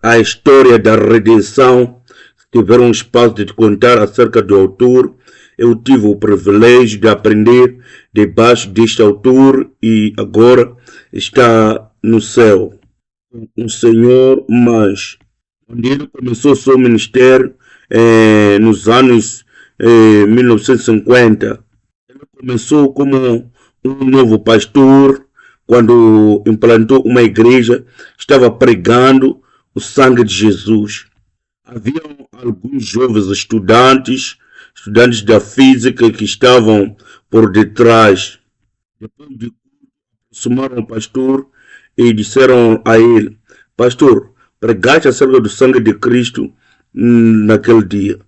a história da redenção. Se tiver um espaço de te contar acerca do autor, eu tive o privilégio de aprender debaixo deste autor e agora está no céu. Um senhor, mas quando ele começou seu ministério nos anos 1950, ele começou como um novo pastor. Quando implantou uma igreja, estava pregando o sangue de Jesus. Havia alguns jovens estudantes da física que estavam por detrás. Depois de aproximaram o pastor e disseram a ele: Pastor, pregaste acerca do sangue de Cristo naquele dia.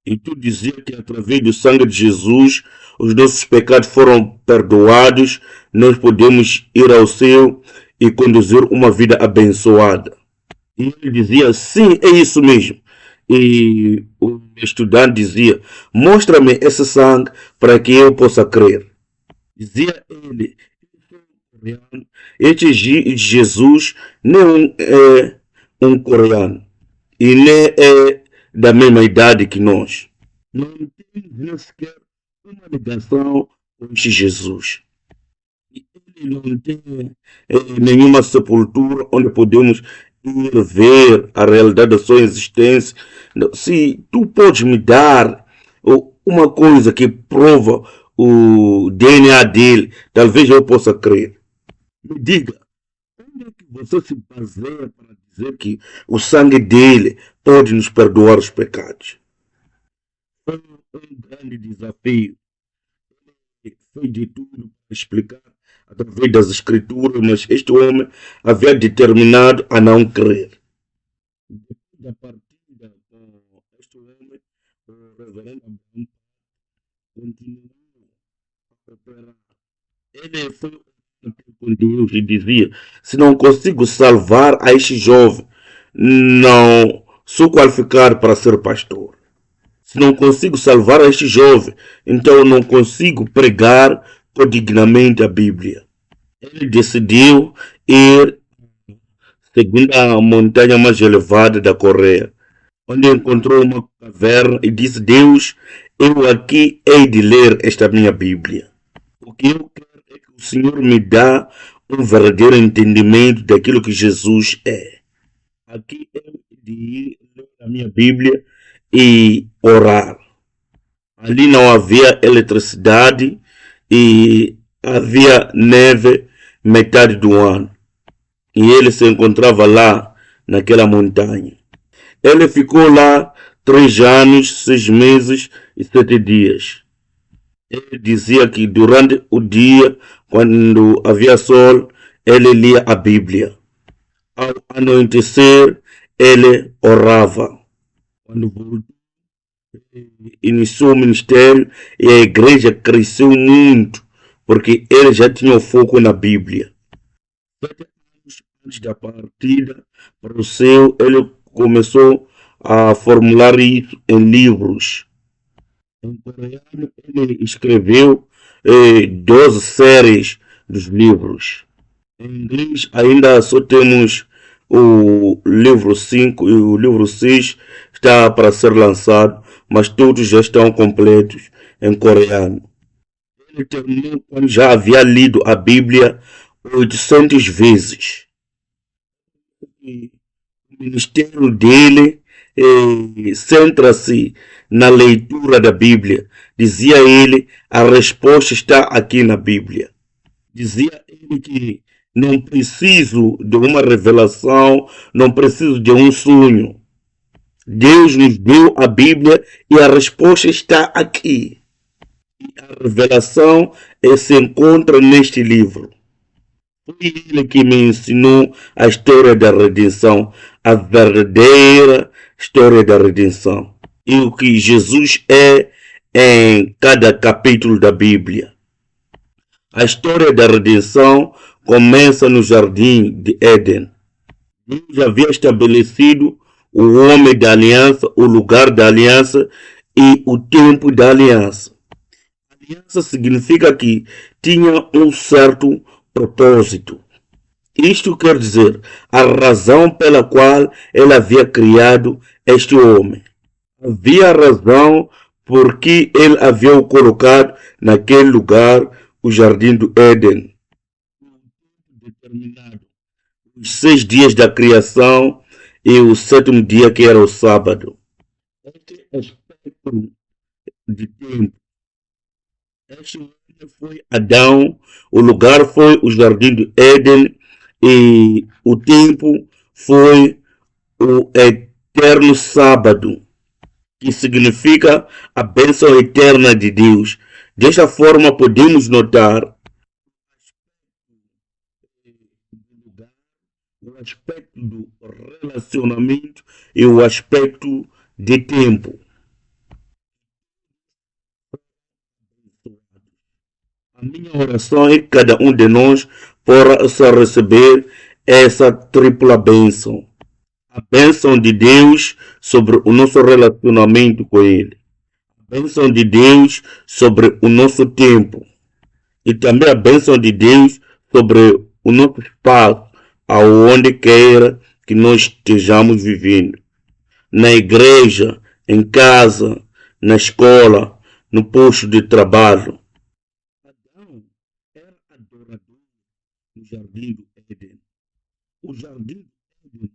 E tu dizia que através do sangue de Jesus os nossos pecados foram perdoados, nós podemos ir ao céu e conduzir uma vida abençoada. E ele dizia: sim, é isso mesmo. E o estudante dizia: mostra-me esse sangue para que eu possa crer. Dizia ele: este Jesus não é um coreano e nem é da mesma idade que nós. Não tem nem sequer uma ligação com este Jesus. E ele não tem nenhuma sepultura onde podemos ir ver a realidade da sua existência. Se tu podes me dar uma coisa que prova o DNA dele, talvez eu possa crer. Me diga, onde é que você se baseia para dizer que o sangue dele pode nos perdoar os pecados? Foi um grande desafio. Ele fez de tudo para explicar através das escrituras, mas este homem havia determinado a não crer. Depois da partida com este homem, o reverendo Abraham continuou a operar. Ele foi com Deus e dizia: se não consigo salvar a este jovem, não sou qualificado para ser pastor. Se não consigo salvar a este jovem, então eu não consigo pregar dignamente a Bíblia. Ele decidiu ir seguindo a montanha mais elevada da Coreia, onde encontrou uma caverna e disse: Deus, eu aqui hei de ler esta minha Bíblia. O que eu quero é que o Senhor me dá um verdadeiro entendimento daquilo que Jesus é. Aqui eu hei de ir ler a minha Bíblia e orar. Ali não havia eletricidade e havia neve metade do ano. E ele se encontrava lá, naquela montanha. Ele ficou lá 3 anos, 6 meses e 7 dias. Ele dizia que durante o dia, quando havia sol, ele lia a Bíblia. Ao anoitecer, ele orava. Quando voltou, iniciou o ministério e a igreja cresceu muito, porque ele já tinha o foco na Bíblia. 7 anos antes da partida para o céu, ele começou a formular isso em livros. Em coreano, ele escreveu 12 séries dos livros. Em inglês, ainda só temos o livro 5 e o livro 6 está para ser lançado, mas todos já estão completos em coreano. Ele terminou quando já havia lido a Bíblia 800 vezes. E o ministério dele centra-se na leitura da Bíblia. Dizia ele: a resposta está aqui na Bíblia. Dizia ele que não preciso de uma revelação, não preciso de um sonho. Deus nos deu a Bíblia e a resposta está aqui. E a revelação se encontra neste livro. Foi ele que me ensinou a história da redenção, a verdadeira história da redenção. E o que Jesus é em cada capítulo da Bíblia. A história da redenção começa no jardim de Éden. Deus havia estabelecido o homem da aliança, o lugar da aliança e o tempo da aliança. Aliança significa que tinha um certo propósito. Isto quer dizer a razão pela qual ele havia criado este homem. Havia razão porque ele havia o colocado naquele lugar, o jardim do Éden. Determinado. Os 6 dias da criação e o sétimo dia que era o sábado. Este aspecto de tempo. Este foi Adão, o lugar foi o jardim do Éden e o tempo foi o eterno sábado, que significa a bênção eterna de Deus. Desta forma podemos notar o aspecto do relacionamento e o aspecto de tempo. A minha oração é que cada um de nós possa receber essa tripla bênção. A bênção de Deus sobre o nosso relacionamento com Ele. A bênção de Deus sobre o nosso tempo. E também a bênção de Deus sobre o nosso espaço, aonde queira que nós estejamos vivendo. Na igreja, em casa, na escola, no posto de trabalho. Adão era adorador no jardim do Éden. O jardim do Éden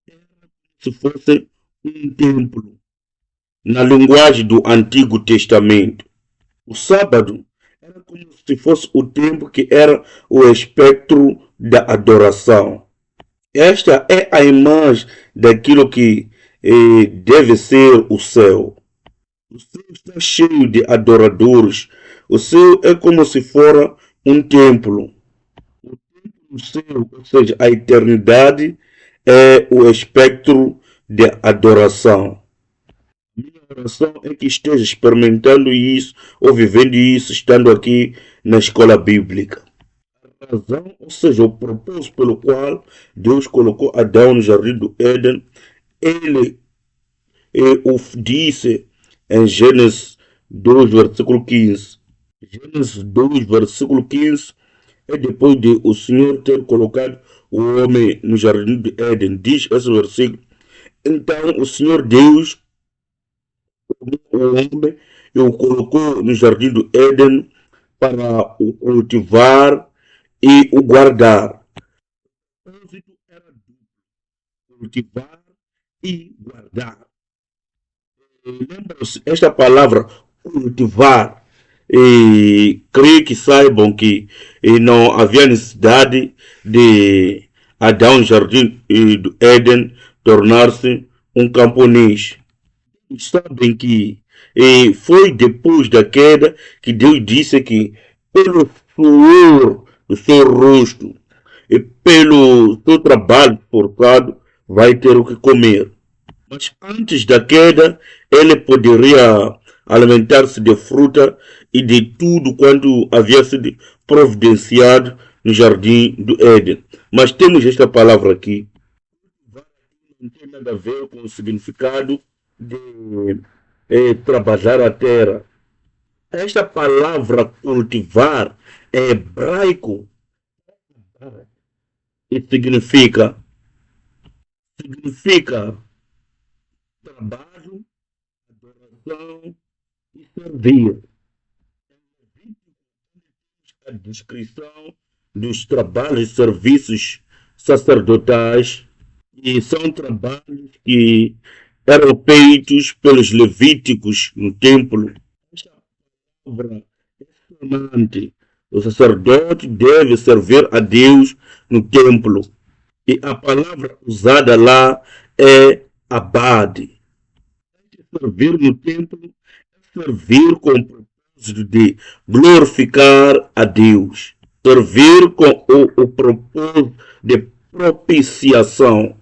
era como se fosse um templo, na linguagem do Antigo Testamento. O sábado era como se fosse o tempo que era o espectro da adoração. Esta é a imagem daquilo que deve ser o céu. O céu está cheio de adoradores. O céu é como se fora um templo. O templo do céu, ou seja, a eternidade, é o espectro de adoração. Minha oração é que esteja experimentando isso ou vivendo isso estando aqui na escola bíblica. A razão, ou seja, o propósito pelo qual Deus colocou Adão no jardim do Éden, ele o disse em Gênesis 2, versículo 15. Gênesis 2, versículo 15 é depois de o Senhor ter colocado o homem no jardim do Éden. Diz esse versículo. Então o Senhor Deus, o homem, e o colocou no jardim do Éden para o cultivar e o guardar. O propósito era cultivar e guardar. Lembram-se, esta palavra cultivar, e creio que saibam que não havia necessidade de Adão Jardim do Éden tornar-se um camponês. Sabem que foi depois da queda que Deus disse que pelo suor do seu rosto e pelo seu trabalho forçado vai ter o que comer. Mas antes da queda, ele poderia alimentar-se de fruta e de tudo quanto havia sido providenciado no jardim do Éden. Mas temos esta palavra aqui. Não tem nada a ver com o significado de trabalhar a terra. Esta palavra cultivar é hebraico e significa trabalho, adoração e servir. A descrição dos trabalhos e serviços sacerdotais, e são trabalhos que eram feitos pelos levíticos no templo. Esta palavra é sonante. O sacerdote deve servir a Deus no templo. E a palavra usada lá é abade. Servir no templo é servir com o propósito de glorificar a Deus. Servir com o propósito de propiciação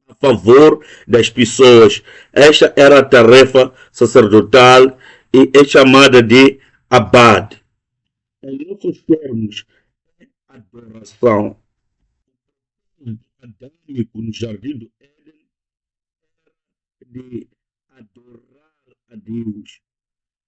a favor das pessoas. Esta era a tarefa sacerdotal e é chamada de abade. Em outros termos, é adoração. Adâmico no jardim do Éden de adorar a Deus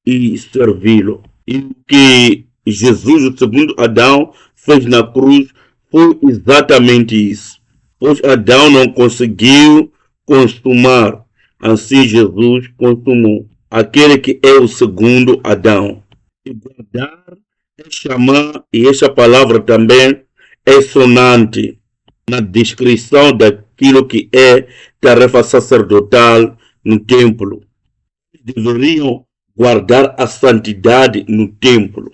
e servi-lo. E o que Jesus, o segundo Adão, fez na cruz foi exatamente isso. Pois Adão não conseguiu consumar, assim Jesus consumou. Aquele que é o segundo Adão. E guardar é chamar, e essa palavra também é sonante na descrição daquilo que é tarefa sacerdotal no templo. Deveriam guardar a santidade no templo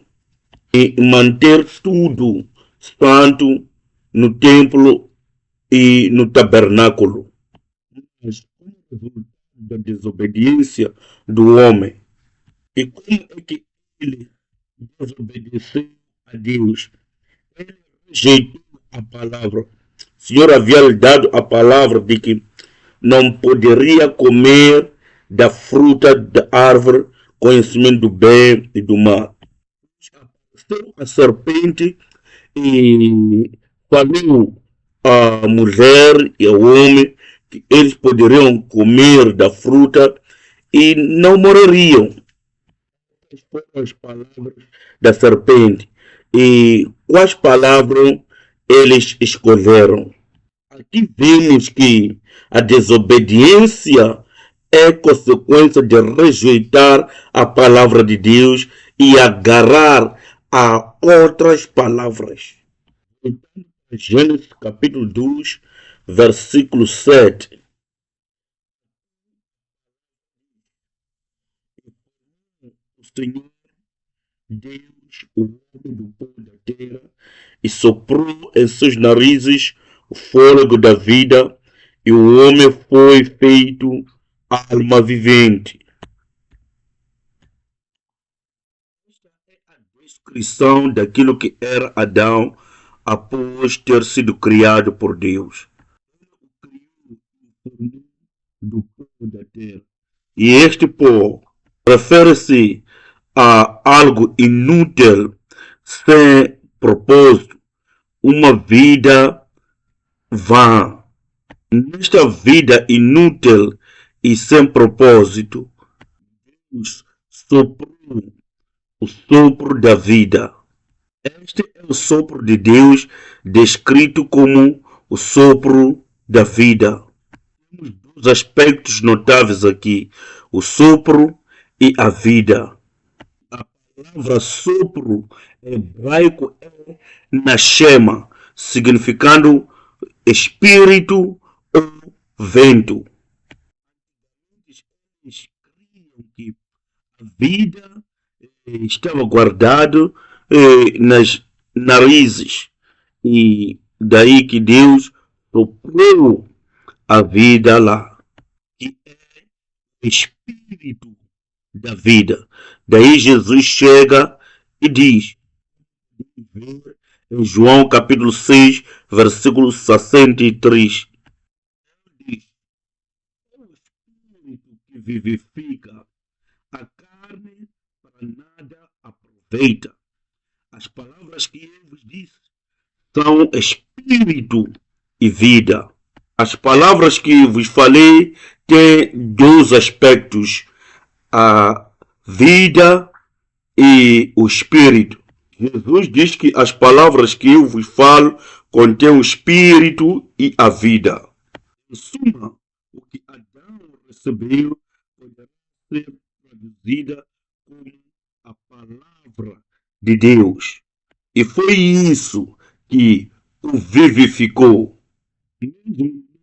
e manter tudo santo no templo e no tabernáculo. Mas como resultado da desobediência do homem, e como é que ele desobedeceu a Deus? Ele rejeitou a palavra. O Senhor havia lhe dado a palavra de que não poderia comer da fruta da árvore, conhecimento do bem e do mal. Apareceu a serpente e falou à mulher e ao homem que eles poderiam comer da fruta e não morreriam. Essas foram as palavras da serpente. E quais palavras eles escolheram? Aqui vemos que a desobediência é consequência de rejeitar a palavra de Deus e agarrar a outras palavras. Então, Gênesis capítulo 2, versículo 7. O Senhor Deus, o homem do pó da terra, e soprou em seus narizes o fôlego da vida, e o homem foi feito alma vivente. Esta é a descrição daquilo que era Adão após ter sido criado por Deus. Ele o criou do pó da terra. E este pó refere-se a algo inútil, sem propósito, uma vida vã. Nesta vida inútil e sem propósito, Deus soprou o sopro da vida. Este é o sopro de Deus, descrito como o sopro da vida. Temos dois aspectos notáveis aqui: o sopro e a vida. A palavra sopro em hebraico é nashema, significando espírito ou vento. Eles criam que a vida estava guardada nas narizes, e daí que Deus soprou a vida lá, que é o espírito da vida. Daí Jesus chega e diz, em João capítulo 6, versículo 63, diz: "É o espírito que vivifica, a carne para nada aproveita. As palavras que eu vos disse são espírito e vida." As palavras que vos falei têm dois aspectos: a vida e o espírito. Jesus diz que as palavras que eu vos falo contêm o espírito e a vida. Em suma, o que Adão recebeu poderá ser traduzida como a palavra de Deus. E foi isso que o vivificou. No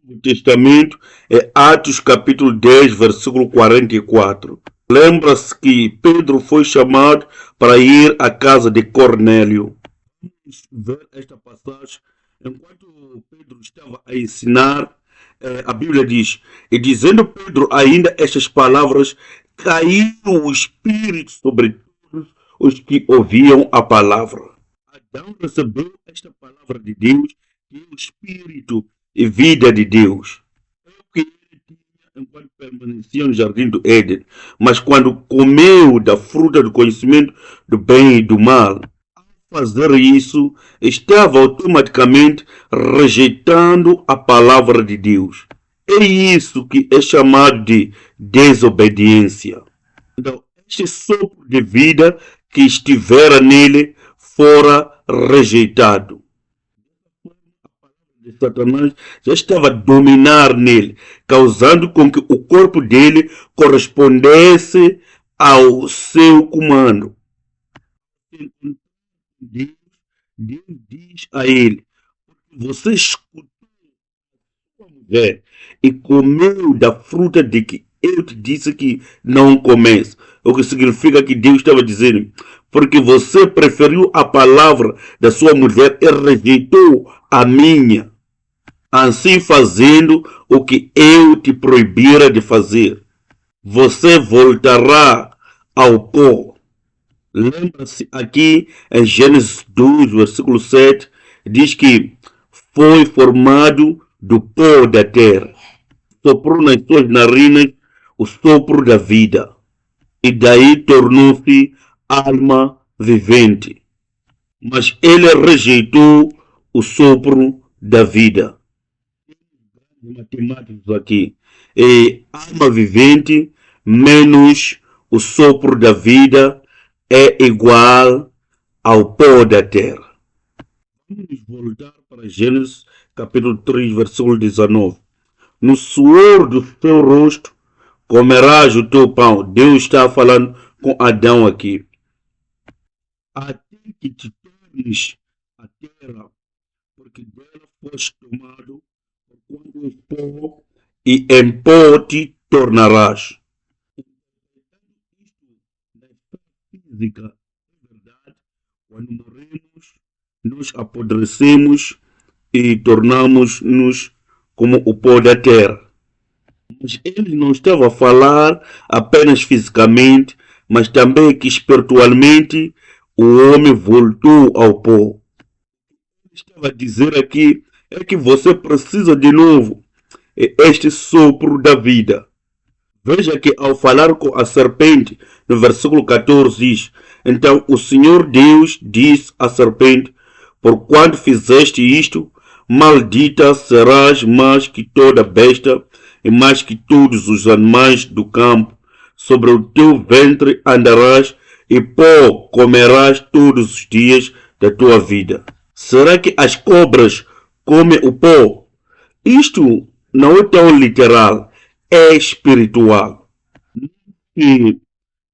Novo Testamento é Atos capítulo 10, versículo 44. Lembra-se que Pedro foi chamado para ir à casa de Cornélio. Vamos ver esta passagem. Enquanto Pedro estava a ensinar, a Bíblia diz: "E dizendo Pedro ainda estas palavras, caiu o Espírito sobre todos os que ouviam a palavra." Adão recebeu esta palavra de Deus, que é o Espírito e vida de Deus. É o que ele tinha enquanto permanecia no jardim do Éden. Mas quando comeu da fruta do conhecimento do bem e do mal, ao fazer isso, estava automaticamente rejeitando a palavra de Deus. É isso que é chamado de desobediência. Então, este sopro de vida que estivera nele fora rejeitado. Satanás já estava a dominar nele, causando com que o corpo dele correspondesse ao seu comando. Deus, Deus diz a ele: você escutou a mulher e comeu da fruta de que eu te disse que não comece. O que significa que Deus estava dizendo: porque você preferiu a palavra da sua mulher e rejeitou a minha, assim fazendo o que eu te proibira de fazer, você voltará ao pó. Lembra-se aqui em Gênesis 2, versículo 7, diz que foi formado do pó da terra. Soprou nas suas narinas o sopro da vida. E daí tornou-se alma vivente. Mas ele rejeitou o sopro da vida. Matemáticos aqui. E alma vivente menos o sopro da vida é igual ao pó da terra. Vamos voltar para Gênesis capítulo 3, versículo 19. No suor do seu rosto comerás o teu pão. Deus está falando com Adão aqui. Até que te tornes a terra, porque dela foste tomado, quando és pó, e em pó te tornarás. Física, é verdade, quando morremos, nos apodrecemos e tornamos-nos como o pó da terra. Mas ele não estava a falar apenas fisicamente, mas também que espiritualmente o homem voltou ao pó. Ele estava a dizer aqui é que você precisa de novo este sopro da vida. Veja que ao falar com a serpente, no versículo 14 diz: então o Senhor Deus disse à serpente: porquanto fizeste isto, maldita serás mais que toda besta e mais que todos os animais do campo. Sobre o teu ventre andarás e pó comerás todos os dias da tua vida. Será que as cobras comem o pó? Isto não é tão literal, é espiritual. E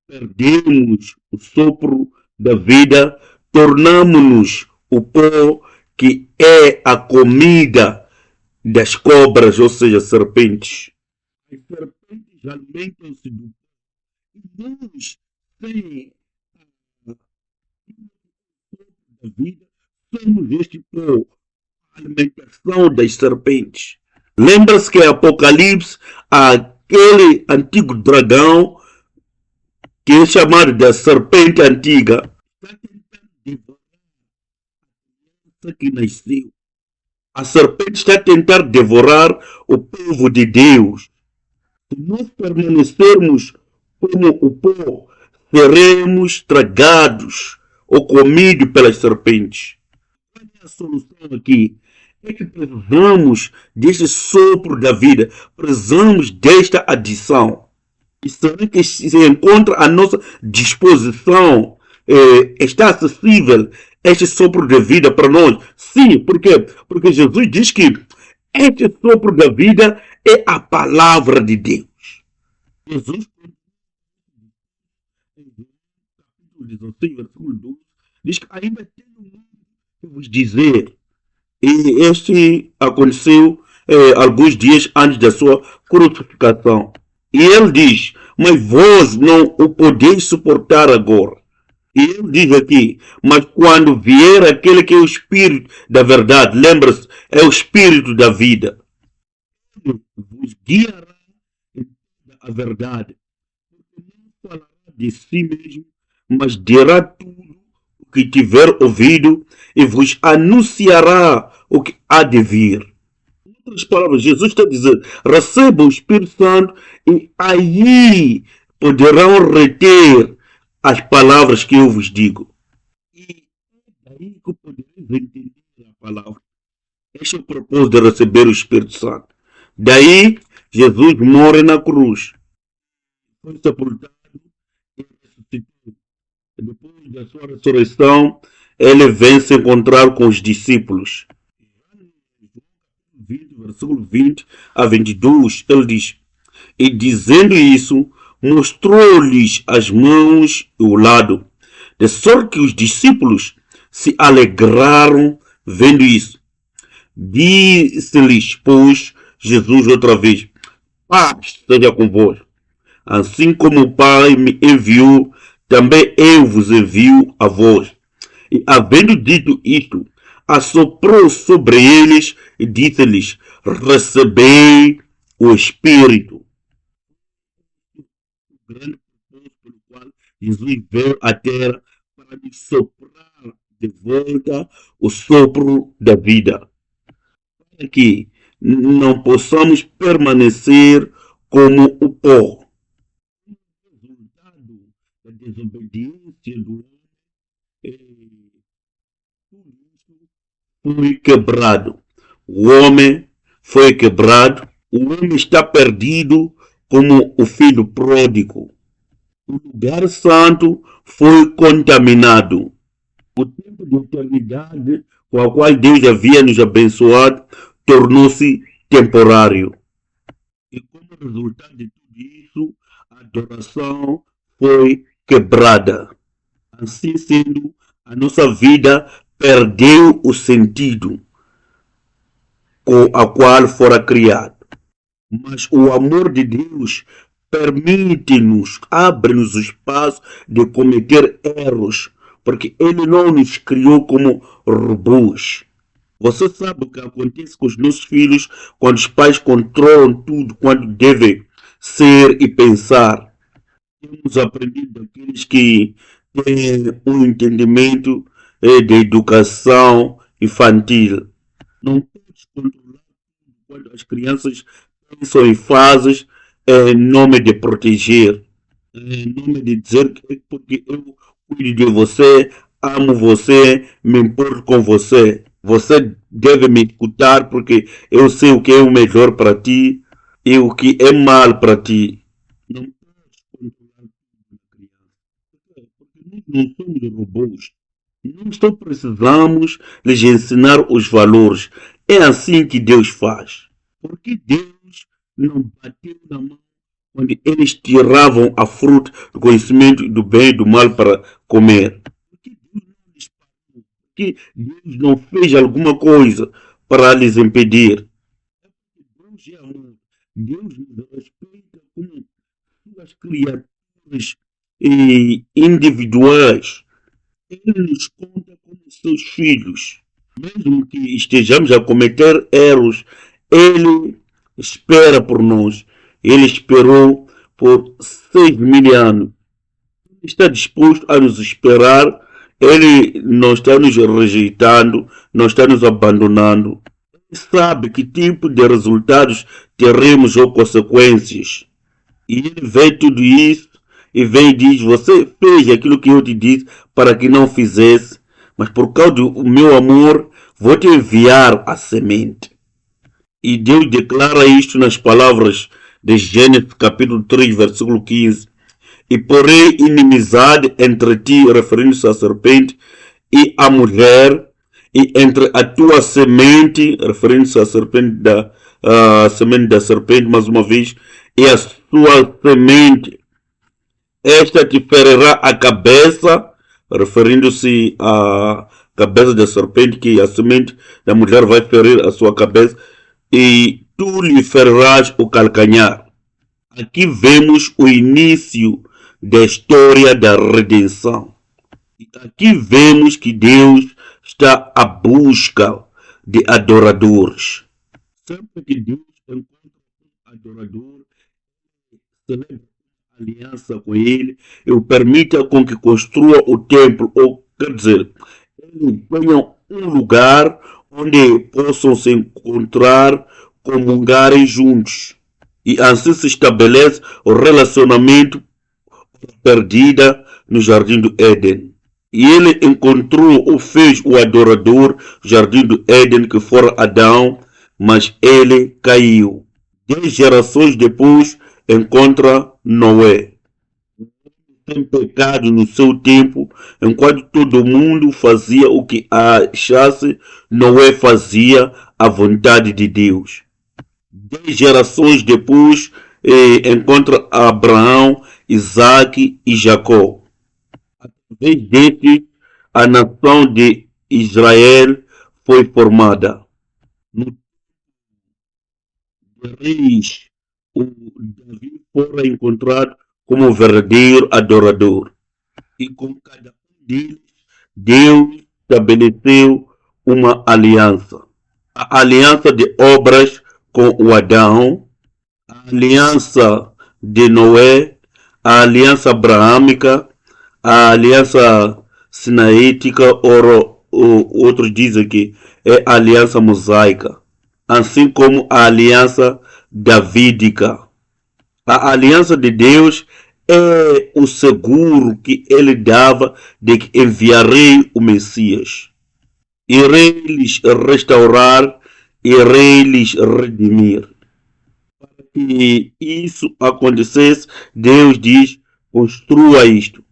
perdemos o sopro da vida, tornamos-nos o pó que é a comida das cobras, ou seja, serpentes. As serpentes alimentam-se do pó. E nós, sem a da vida, somos este pó, a alimentação das serpentes. Lembra-se que em Apocalipse, aquele antigo dragão, que é chamado da serpente antiga, está tentando devorar a criança que nasceu. A serpente está a tentar devorar o povo de Deus. Se nós permanecermos como o pó, seremos tragados ou comidos pelas serpentes. Qual é a solução aqui? É que precisamos deste sopro da vida, precisamos desta adição. E será que se encontra à nossa disposição, está acessível este sopro da vida para nós? Sim, por quê? Porque Jesus diz que este sopro da vida é a palavra de Deus. Jesus, capítulo 16, versículo 12, diz que ainda tenho muito que vos dizer. E este aconteceu alguns dias antes da sua crucificação. E ele diz: mas vós não o podeis suportar agora. E ele diz aqui: mas quando vier aquele que é o Espírito da verdade, lembra-se, é o Espírito da vida, ele vos guiará em toda a verdade. Porque não falará de si mesmo, mas dirá tudo o que tiver ouvido e vos anunciará o que há de vir. Em outras palavras, Jesus está dizendo: recebam o Espírito Santo e aí poderão reter as palavras que eu vos digo. E é daí que podereis entender a palavra. Este é o propósito de receber o Espírito Santo. Daí, Jesus morre na cruz. Foi sepultado e ressuscitou. Depois da sua ressurreição, ele vem se encontrar com os discípulos. 20, versículo 20 a 22, ele diz: E dizendo isso, mostrou-lhes as mãos e o lado, de sorte que os discípulos se alegraram vendo isso. Disse-lhes, pois, Jesus outra vez: Paz seja convosco. Assim como o Pai me enviou, também eu vos envio a vós. E havendo dito isto, assoprou sobre eles e disse-lhes: Recebei o Espírito. O grande propósito pelo qual Jesus veio à terra para nos soprar de volta o sopro da vida. Para que não possamos permanecer como o pó. O resultado da desobediência do homem foi quebrado. O homem foi quebrado. O homem está perdido como o filho pródigo. O lugar santo foi contaminado. O tempo de eternidade com o qual Deus havia nos abençoado tornou-se temporário. E como resultado de tudo isso, a adoração foi quebrada. Assim sendo, a nossa vida perdeu o sentido com a qual fora criado. Mas o amor de Deus permite-nos, abre-nos o espaço de cometer erros, porque Ele não nos criou como robôs. Você sabe o que acontece com os nossos filhos quando os pais controlam tudo quanto devem ser e pensar. Temos aprendido daqueles que têm um entendimento de educação infantil. Não podes controlar tudo quando as crianças pensam em fases em nome de proteger, em nome de dizer que porque eu cuido de você, amo você, me importo com você. Você deve me escutar porque eu sei o que é o melhor para ti e o que é mal para ti. Não podes controlar tudo na criança. Porque nós não somos robôs. Nós só precisamos lhes ensinar os valores. É assim que Deus faz. Porque Deus não bateu na mão quando eles tiravam a fruta do conhecimento do bem e do mal para comer. Porque Deus não lhes parou. Porque Deus não fez alguma coisa para lhes impedir. Deus é amor. Deus nos respeita como suas criaturas individuais. Ele nos conta como seus filhos. Mesmo que estejamos a cometer erros, Ele espera por nós. Ele esperou por 6.000 anos. Ele está disposto a nos esperar. Ele não está nos rejeitando, não está nos abandonando. Ele sabe que tipo de resultados teremos ou consequências. E ele vê tudo isso e vem e diz: Você fez aquilo que eu te disse para que não fizesse, mas por causa do meu amor, vou te enviar a semente. E Deus declara isto nas palavras de Gênesis capítulo 3, versículo 15. E porém inimizade entre ti, referindo-se à serpente, e a mulher, e entre a tua semente, referindo-se à semente da serpente, mais uma vez, e a sua semente. Esta te ferirá a cabeça, referindo-se à cabeça da serpente, que a semente da mulher vai ferir a sua cabeça, e tu lhe ferirás o calcanhar. Aqui vemos o início da história da redenção. E aqui vemos que Deus está à busca de adoradores. Sempre que Deus encontra um adorador, celebra aliança com ele e o permita com que construa o templo, ou quer dizer, ele tenha um lugar onde possam se encontrar, comungarem juntos. E assim se estabelece o relacionamento perdida no jardim do Éden. E ele encontrou ou fez o adorador no jardim do Éden, que fora Adão, mas ele caiu. 10 gerações depois encontra Noé. em pecado no seu tempo, enquanto todo mundo fazia o que achasse, Noé fazia a vontade de Deus. 10 gerações depois, encontra Abraão, Isaac e Jacó. Através destes, a nação de Israel foi formada. No reis, o Davi fora encontrado como verdadeiro adorador. E com cada um deles, Deus estabeleceu uma aliança. A aliança de obras com o Adão, a aliança de Noé, a aliança abraâmica, a aliança sinaítica, outros dizem que é a aliança mosaica, assim como a aliança davídica. A aliança de Deus é o seguro que ele dava de que enviarei o Messias. Irei lhes restaurar, irei lhes redimir. Para que isso acontecesse, Deus diz, construa isto.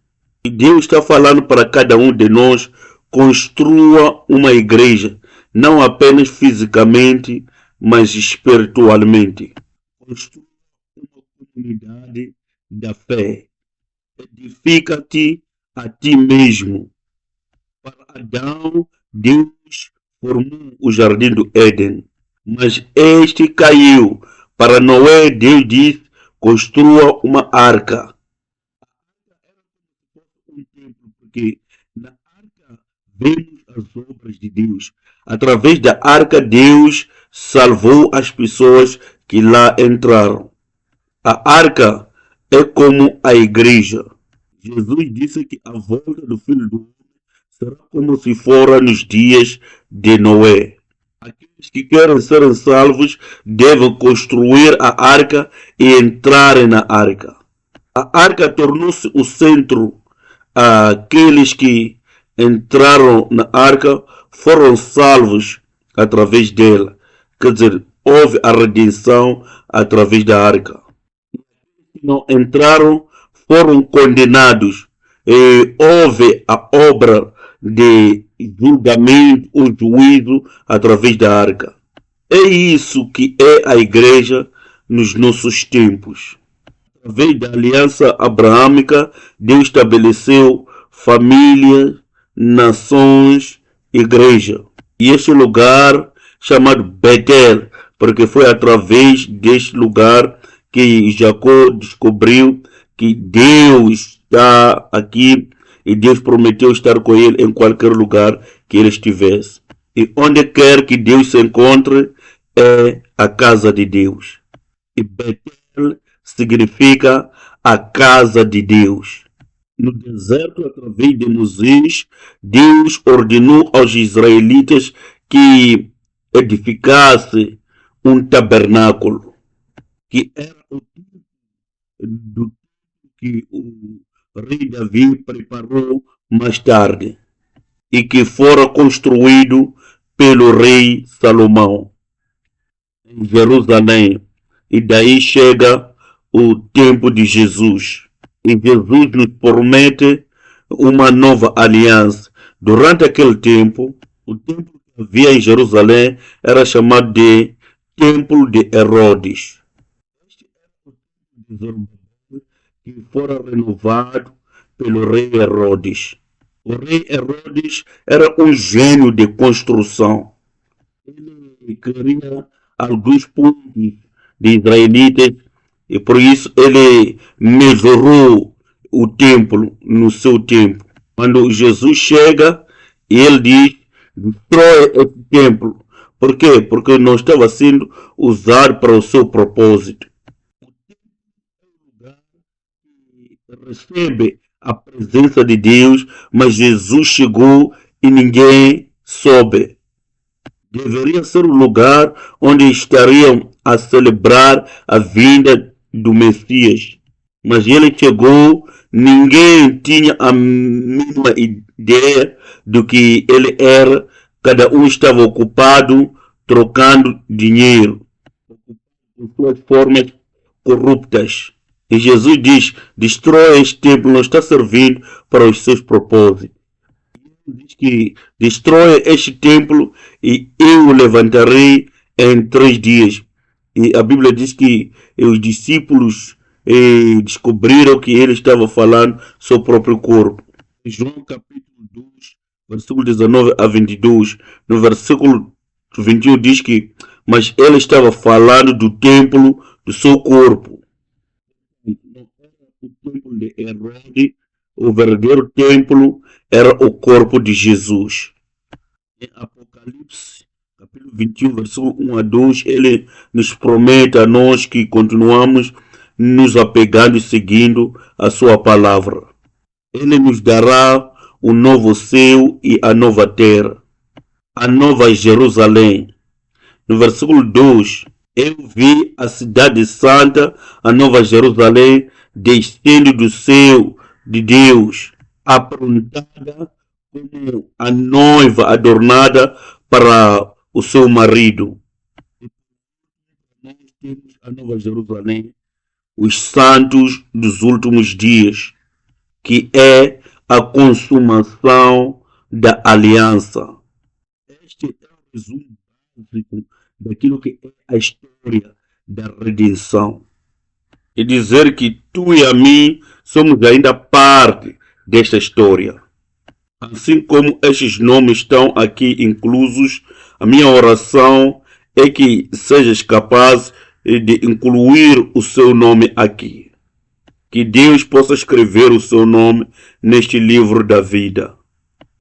E Deus está falando para cada um de nós, construa uma igreja, não apenas fisicamente, mas espiritualmente. Construa uma comunidade da fé. Edifica-te a ti mesmo. Para Adão, Deus formou o jardim do Éden, mas este caiu. Para Noé, Deus disse, construa uma arca. Porque na arca vemos as obras de Deus. Através da arca, Deus salvou as pessoas que lá entraram. A arca é como a igreja. Jesus disse que a volta do Filho do Homem será como se fora nos dias de Noé. Aqueles que querem ser salvos devem construir a arca e entrarem na arca. A arca tornou-se o centro. Aqueles que entraram na arca foram salvos através dela. Quer dizer, houve a redenção através da arca. Que não entraram foram condenados. E houve a obra de julgamento ou juízo através da arca. É isso que é a igreja nos nossos tempos. Através da aliança abraâmica, Deus estabeleceu famílias, nações, igreja. E este lugar chamado Betel, porque foi através deste lugar que Jacó descobriu que Deus está aqui e Deus prometeu estar com ele em qualquer lugar que ele estivesse. E onde quer que Deus se encontre é a casa de Deus. E Betel significa a casa de Deus. No deserto, através de Moisés, Deus ordenou aos israelitas que edificasse um tabernáculo, que era o tipo do que o rei Davi preparou mais tarde e que fora construído pelo rei Salomão em Jerusalém. E daí chega o tempo de Jesus. E Jesus nos promete uma nova aliança. Durante aquele tempo, o templo que havia em Jerusalém era chamado de Templo de Herodes. Este era o templo de Zorobabel que fora renovado pelo rei Herodes. O rei Herodes era um gênio de construção. Ele queria alguns pontos de israelitas e por isso ele melhorou o templo no seu tempo. Quando Jesus chega, ele diz, destrói esse templo. Por quê? Porque não estava sendo usado para o seu propósito. O templo é um lugar que recebe a presença de Deus, mas Jesus chegou e ninguém soube. Deveria ser um lugar onde estariam a celebrar a vinda do Messias. Mas ele chegou, ninguém tinha a mínima ideia do que ele era. Cada um estava ocupado trocando dinheiro, com suas formas corruptas. E Jesus diz, destrói este templo, não está servindo para os seus propósitos. Diz que destrói este templo e eu o levantarei em 3 dias. E a Bíblia diz que os discípulos descobriram que ele estava falando seu próprio corpo. João capítulo 2, versículo 19 a 22, no versículo 21 diz que, mas ele estava falando do templo do seu corpo. Não era o templo de Herodes, o verdadeiro templo era o corpo de Jesus. Em Apocalipse, capítulo 21, versículo 1 a 2, ele nos promete a nós que continuamos nos apegando e seguindo a sua palavra. Ele nos dará o novo céu e a nova terra, a nova Jerusalém. No versículo 2, eu vi a cidade santa, a nova Jerusalém, descendo do céu de Deus, aprontada como a noiva adornada para o seu marido. Nós temos a nova Jerusalém, os santos dos últimos dias, que é a consumação da aliança. Este é o resumo básico daquilo que é a história da redenção. E dizer que tu e a mim somos ainda parte desta história. Assim como estes nomes estão aqui inclusos, a minha oração é que sejas capaz de incluir o seu nome aqui. Que Deus possa escrever o seu nome neste livro da vida.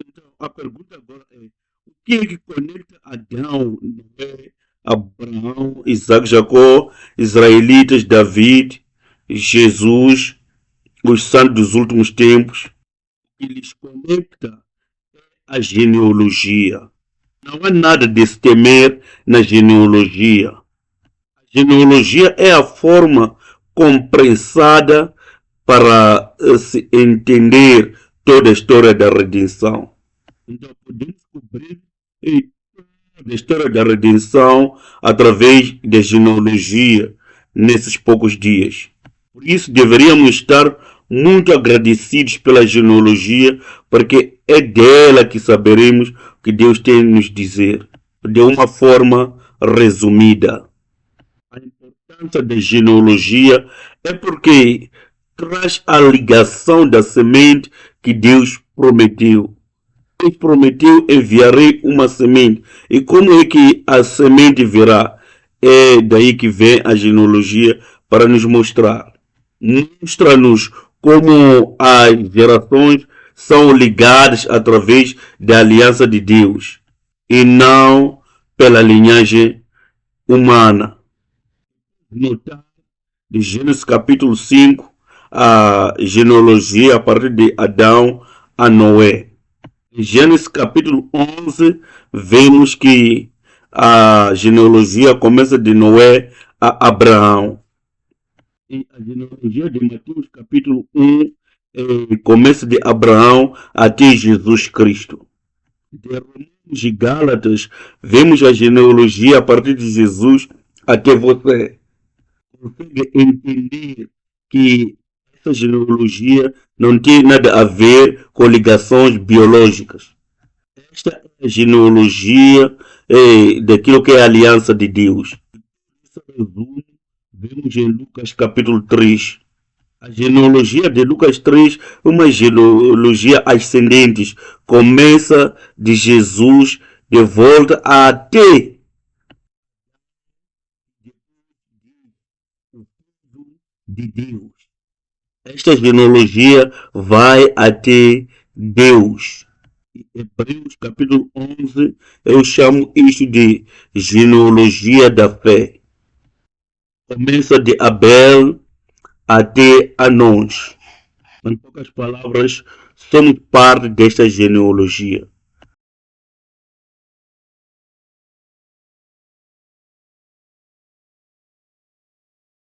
Então, a pergunta agora é, o que é que conecta Adão, Noé, Abraão, Isaac, Jacó, israelitas, David, Jesus, os santos dos últimos tempos? O que lhes conecta é a genealogia. Não há nada de se temer na genealogia. A genealogia é a forma comprensada para se entender toda a história da redenção. Então podemos descobrir toda a história da redenção através da genealogia nesses poucos dias. Por isso deveríamos estar muito agradecidos pela genealogia, porque é dela que saberemos o que Deus tem a nos dizer, de uma forma resumida. A importância da genealogia é porque traz a ligação da semente que Deus prometeu. Deus prometeu enviarei uma semente. E como é que a semente virá? É daí que vem a genealogia para nos mostrar. Mostra-nos como as gerações são ligadas através da aliança de Deus e não pela linhagem humana. Notar de Gênesis capítulo 5 a genealogia a partir de Adão a Noé. Em Gênesis capítulo 11 vemos que a genealogia começa de Noé a Abraão. E a genealogia de Mateus capítulo 1 começa de Abraão até Jesus Cristo. De Romanos e Gálatas vemos a genealogia a partir de Jesus até você. Consegue entender que essa genealogia não tem nada a ver com ligações biológicas. Esta é a genealogia daquilo que é a aliança de Deus. Esse resumo vemos em Lucas capítulo 3. A genealogia de Lucas 3 é uma genealogia ascendente. Começa de Jesus de volta até de Deus. Esta genealogia vai até Deus. Em Hebreus capítulo 11, eu chamo isto de genealogia da fé. Começa de Abel até a nós. Em poucas palavras, somos parte desta genealogia.